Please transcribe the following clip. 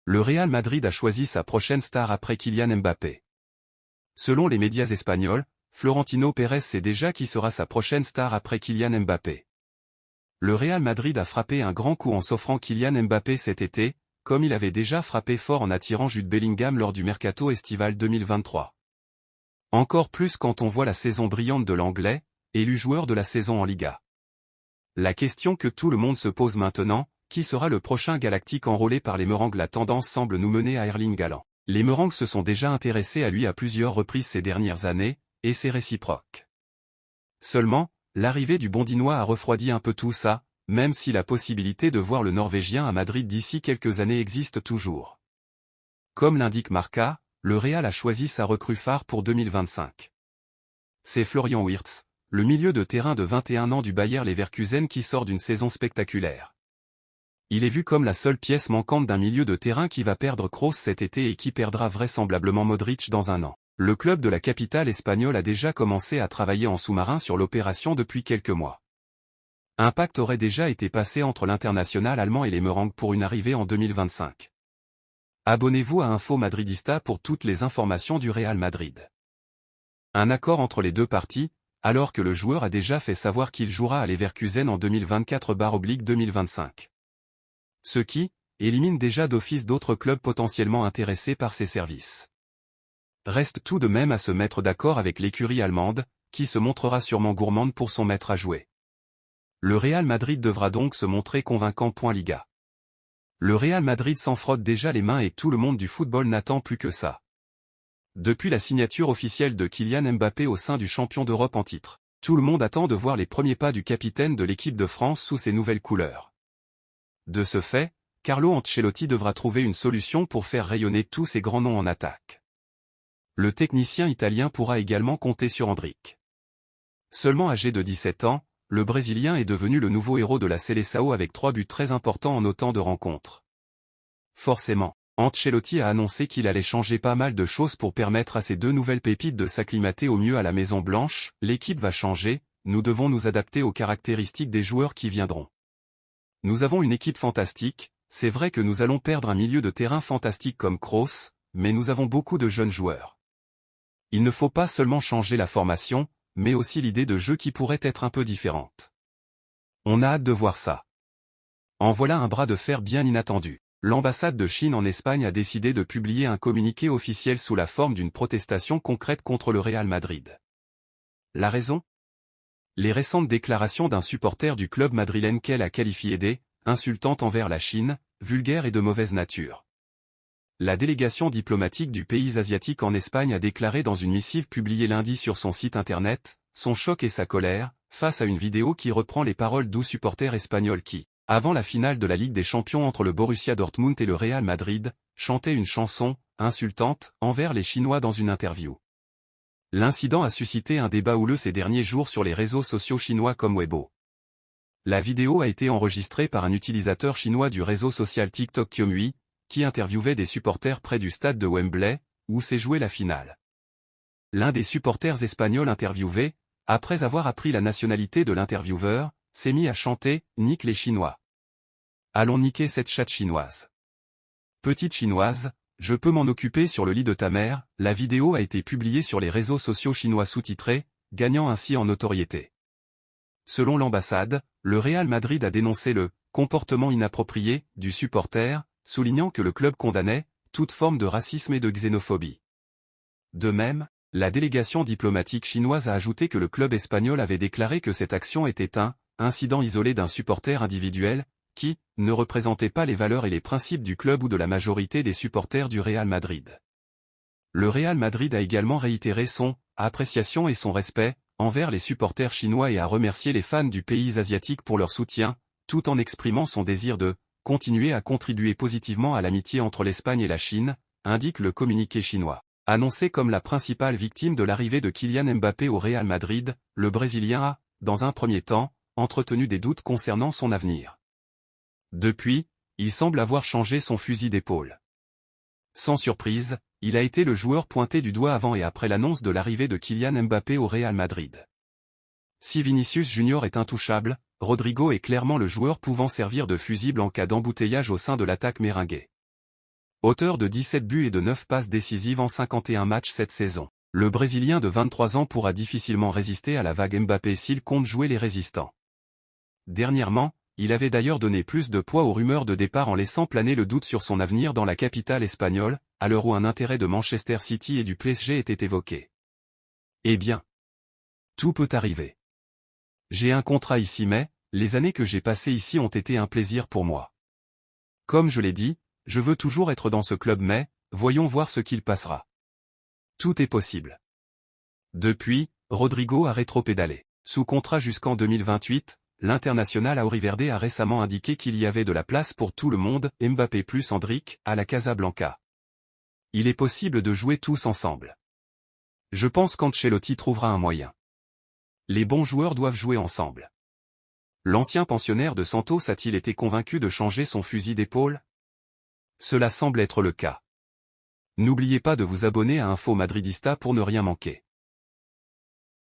Le Real Madrid a choisi sa prochaine star après Kylian Mbappé. Selon les médias espagnols, Florentino Pérez sait déjà qui sera sa prochaine star après Kylian Mbappé. Le Real Madrid a frappé un grand coup en s'offrant Kylian Mbappé cet été, comme il avait déjà frappé fort en attirant Jude Bellingham lors du mercato estival 2023. Encore plus quand on voit la saison brillante de l'Anglais, élu joueur de la saison en Liga. La question que tout le monde se pose maintenant, qui sera le prochain galactique enrôlé par les Merengues? La tendance semble nous mener à Erling Haaland. Les Merengues se sont déjà intéressés à lui à plusieurs reprises ces dernières années, et c'est réciproque. Seulement, l'arrivée du Bondinois a refroidi un peu tout ça, même si la possibilité de voir le Norvégien à Madrid d'ici quelques années existe toujours. Comme l'indique Marca, le Real a choisi sa recrue phare pour 2025. C'est Florian Wirtz, le milieu de terrain de 21 ans du Bayer Leverkusen qui sort d'une saison spectaculaire. Il est vu comme la seule pièce manquante d'un milieu de terrain qui va perdre Kroos cet été et qui perdra vraisemblablement Modric dans un an. Le club de la capitale espagnole a déjà commencé à travailler en sous-marin sur l'opération depuis quelques mois. Un pacte aurait déjà été passé entre l'international allemand et les Merengues pour une arrivée en 2025. Abonnez-vous à Info Madridista pour toutes les informations du Real Madrid. Un accord entre les deux parties, alors que le joueur a déjà fait savoir qu'il jouera à Leverkusen en 2024/2025. Ce qui élimine déjà d'office d'autres clubs potentiellement intéressés par ses services. Reste tout de même à se mettre d'accord avec l'écurie allemande, qui se montrera sûrement gourmande pour son maître à jouer. Le Real Madrid devra donc se montrer convaincant. Liga. Le Real Madrid s'en frotte déjà les mains et tout le monde du football n'attend plus que ça. Depuis la signature officielle de Kylian Mbappé au sein du champion d'Europe en titre, tout le monde attend de voir les premiers pas du capitaine de l'équipe de France sous ses nouvelles couleurs. De ce fait, Carlo Ancelotti devra trouver une solution pour faire rayonner tous ces grands noms en attaque. Le technicien italien pourra également compter sur Endrick. Seulement âgé de 17 ans, le Brésilien est devenu le nouveau héros de la Seleção avec 3 buts très importants en autant de rencontres. Forcément, Ancelotti a annoncé qu'il allait changer pas mal de choses pour permettre à ces deux nouvelles pépites de s'acclimater au mieux à la Maison Blanche. L'équipe va changer, nous devons nous adapter aux caractéristiques des joueurs qui viendront. Nous avons une équipe fantastique, c'est vrai que nous allons perdre un milieu de terrain fantastique comme Kroos, mais nous avons beaucoup de jeunes joueurs. Il ne faut pas seulement changer la formation, mais aussi l'idée de jeu qui pourrait être un peu différente. On a hâte de voir ça. En voilà un bras de fer bien inattendu. L'ambassade de Chine en Espagne a décidé de publier un communiqué officiel sous la forme d'une protestation concrète contre le Real Madrid. La raison ? Les récentes déclarations d'un supporter du club madrilène qu'elle a qualifié d'insultantes envers la Chine, vulgaires et de mauvaise nature. La délégation diplomatique du pays asiatique en Espagne a déclaré dans une missive publiée lundi sur son site internet, son choc et sa colère, face à une vidéo qui reprend les paroles d'12 supporters espagnols qui, avant la finale de la Ligue des Champions entre le Borussia Dortmund et le Real Madrid, chantaient une chanson, insultante, envers les Chinois dans une interview. L'incident a suscité un débat houleux ces derniers jours sur les réseaux sociaux chinois comme Weibo. La vidéo a été enregistrée par un utilisateur chinois du réseau social TikTok Qiumui, qui interviewait des supporters près du stade de Wembley, où s'est jouée la finale. L'un des supporters espagnols interviewés, après avoir appris la nationalité de l'intervieweur, s'est mis à chanter « Nique les Chinois ». Allons niquer cette chatte chinoise. Petite chinoise, je peux m'en occuper sur le lit de ta mère. La vidéo a été publiée sur les réseaux sociaux chinois sous-titrés, gagnant ainsi en notoriété. Selon l'ambassade, le Real Madrid a dénoncé le « comportement inapproprié » du supporter, soulignant que le club condamnait toute forme de racisme et de xénophobie. De même, la délégation diplomatique chinoise a ajouté que le club espagnol avait déclaré que cette action était un incident isolé d'un supporter individuel, qui ne représentait pas les valeurs et les principes du club ou de la majorité des supporters du Real Madrid. Le Real Madrid a également réitéré son appréciation et son respect envers les supporters chinois et a remercié les fans du pays asiatique pour leur soutien, tout en exprimant son désir de continuer à contribuer positivement à l'amitié entre l'Espagne et la Chine, indique le communiqué chinois. Annoncé comme la principale victime de l'arrivée de Kylian Mbappé au Real Madrid, le Brésilien a, dans un premier temps, entretenu des doutes concernant son avenir. Depuis, il semble avoir changé son fusil d'épaule. Sans surprise, il a été le joueur pointé du doigt avant et après l'annonce de l'arrivée de Kylian Mbappé au Real Madrid. Si Vinicius Junior est intouchable, Rodrigo est clairement le joueur pouvant servir de fusible en cas d'embouteillage au sein de l'attaque merengue. Auteur de 17 buts et de 9 passes décisives en 51 matchs cette saison, le Brésilien de 23 ans pourra difficilement résister à la vague Mbappé s'il compte jouer les résistants. Dernièrement, il avait d'ailleurs donné plus de poids aux rumeurs de départ en laissant planer le doute sur son avenir dans la capitale espagnole, à l'heure où un intérêt de Manchester City et du PSG était évoqué. Eh bien, tout peut arriver. J'ai un contrat ici mais, les années que j'ai passées ici ont été un plaisir pour moi. Comme je l'ai dit, je veux toujours être dans ce club mais, voyons voir ce qu'il passera. Tout est possible. Depuis, Rodrigo a rétropédalé. Sous contrat jusqu'en 2028, l'international auriverde a récemment indiqué qu'il y avait de la place pour tout le monde, Mbappé plus Endrick, à la Casablanca. Il est possible de jouer tous ensemble. Je pense qu'Ancelotti trouvera un moyen. Les bons joueurs doivent jouer ensemble. L'ancien pensionnaire de Santos a-t-il été convaincu de changer son fusil d'épaule? Cela semble être le cas. N'oubliez pas de vous abonner à Info Madridista pour ne rien manquer.